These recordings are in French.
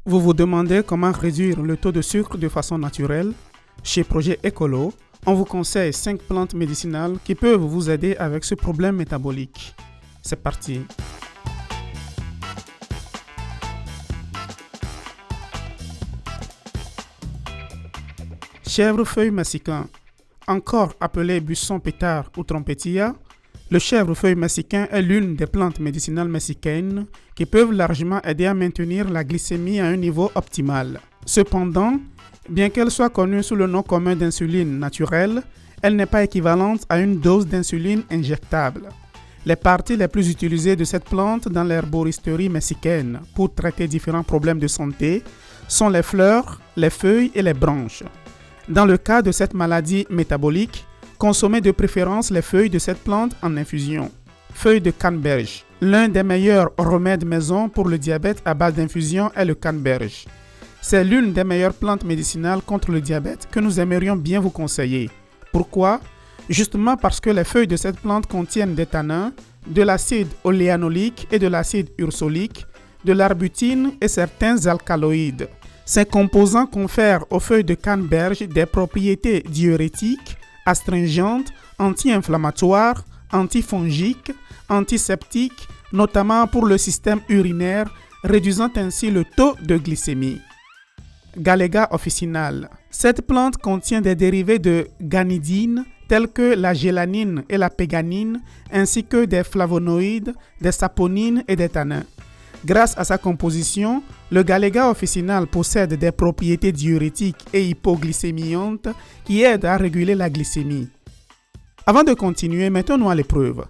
Vous vous demandez comment réduire le taux de sucre de façon naturelle? Chez Projet Écolo, on vous conseille 5 plantes médicinales qui peuvent vous aider avec ce problème métabolique. C'est parti! Chèvrefeuille massicain, encore appelé buisson pétard ou trompetilla, le chèvrefeuille massicain est l'une des plantes médicinales mexicaines qui peuvent largement aider à maintenir la glycémie à un niveau optimal. Cependant, bien qu'elle soit connue sous le nom commun d'insuline naturelle, elle n'est pas équivalente à une dose d'insuline injectable. Les parties les plus utilisées de cette plante dans l'herboristerie mexicaine pour traiter différents problèmes de santé sont les fleurs, les feuilles et les branches. Dans le cas de cette maladie métabolique, consommez de préférence les feuilles de cette plante en infusion. Feuilles de canneberge. L'un des meilleurs remèdes maison pour le diabète à base d'infusion est le canneberge. C'est l'une des meilleures plantes médicinales contre le diabète que nous aimerions bien vous conseiller. Pourquoi? Justement parce que les feuilles de cette plante contiennent des tanins, de l'acide oléanolique et de l'acide ursolique, de l'arbutine et certains alcaloïdes. Ces composants confèrent aux feuilles de canneberge des propriétés diurétiques, astringentes, anti-inflammatoires, antifongiques, antiseptiques, notamment pour le système urinaire, réduisant ainsi le taux de glycémie. Galega officinale. Cette plante contient des dérivés de ganidine tels que la gélanine et la péganine, ainsi que des flavonoïdes, des saponines et des tanins. Grâce à sa composition, le Galega officinale possède des propriétés diurétiques et hypoglycémiantes qui aident à réguler la glycémie. Avant de continuer, mettons-nous à l'épreuve.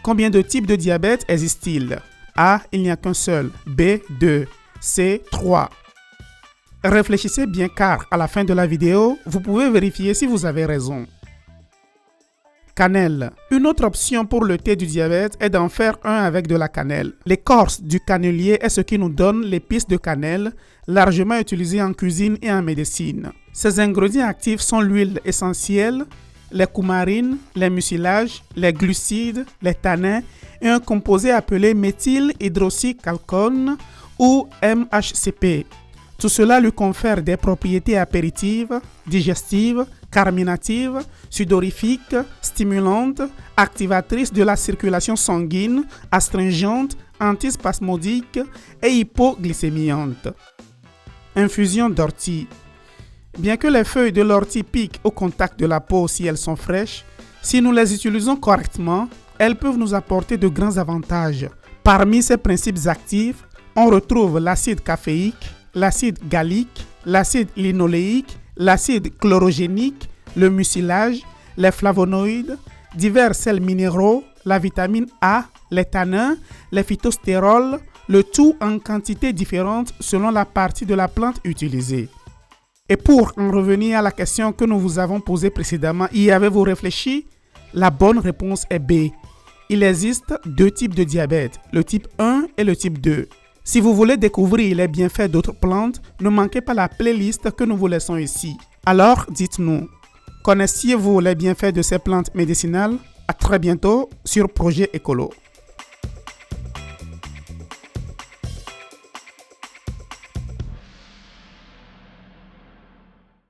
Combien de types de diabète existent-ils? A. Il n'y a qu'un seul. B. 2. C. 3. Réfléchissez bien car à la fin de la vidéo, vous pouvez vérifier si vous avez raison. Cannelle. Une autre option pour le thé du diabète est d'en faire un avec de la cannelle. L'écorce du cannelier est ce qui nous donne l'épice de cannelle, largement utilisée en cuisine et en médecine. Ses ingrédients actifs sont l'huile essentielle, les coumarines, les mucilages, les glucides, les tanins et un composé appelé méthylhydroxycalcone ou MHCP. Tout cela lui confère des propriétés apéritives, digestives, carminatives, sudorifiques, stimulantes, activatrices de la circulation sanguine, astringentes, antispasmodiques et hypoglycémiantes. Infusion d'ortie. Bien que les feuilles de l'ortie piquent au contact de la peau si elles sont fraîches, si nous les utilisons correctement, elles peuvent nous apporter de grands avantages. Parmi ces principes actifs, on retrouve l'acide caféique, l'acide gallique, l'acide linoléique, l'acide chlorogénique, le mucilage, les flavonoïdes, divers sels minéraux, la vitamine A, les tanins, les phytostérols, le tout en quantité différente selon la partie de la plante utilisée. Et pour en revenir à la question que nous vous avons posée précédemment, y avez-vous réfléchi? La bonne réponse est B. Il existe 2 types de diabète, le type 1 et le type 2. Si vous voulez découvrir les bienfaits d'autres plantes, ne manquez pas la playlist que nous vous laissons ici. Alors, dites-nous, connaissiez-vous les bienfaits de ces plantes médicinales? À très bientôt sur Projet Écolo.